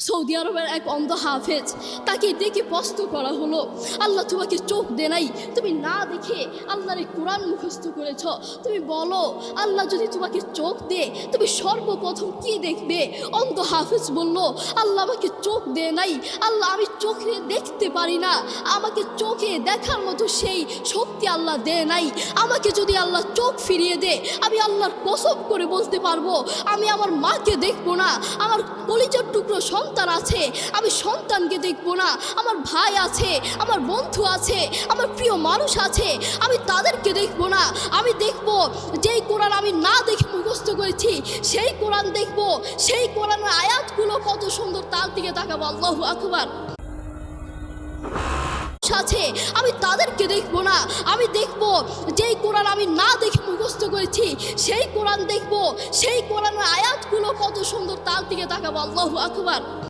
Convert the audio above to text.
Saudi আরবের এক অন্ধ হাফেজ, তাকে দেখে প্রশ্ন করা হলো, আল্লাহ তোমাকে চোখ দে নাই, তুমি না দেখে আল্লাহর এই কোরআন মুখস্থ করেছ, তুমি বলো আল্লাহ যদি তোমাকে চোখ দে তুমি সর্বপ্রথম কি দেখবে? অন্ধ হাফেজ বলল, আল্লাহ আমাকে চোখ দে নাই, আল্লাহ আমি চোখে দেখতে পারি না, আমাকে চোখে দেখার মতো সেই শক্তি আল্লাহ দে নাই। আমাকে যদি আল্লাহ চোখ ফিরিয়ে দে, আমি আল্লাহর কসম করে বলতে পারবো আমি আমার মাকে দেখবো না, আমার কলিজার টুকরো সন্তান আছে আমি সন্তানকে দেখবো না, আমার ভাই আছে, আমার বন্ধু আছে, আমার প্রিয় মানুষ আছে আমি তাদেরকে দেখবো না। আমি দেখবো যেই কোরআন আমি না দেখে মুখস্থ করেছি সেই কোরআন দেখবো, সেই কোরআনের আয়াতগুলো কত সুন্দর তার দিকে তাকাবো। আল্লাহু আকবার আছে আমি তাদেরকে দেখবো না, আমি দেখবো যেই কোরআন আমি না দেখে মুখস্থ করেছি সেই কোরআন দেখবো, সেই কোরআনের আয়াতগুলো কত সুন্দর তার দিকে তাকাবো। আল্লাহু আকবার।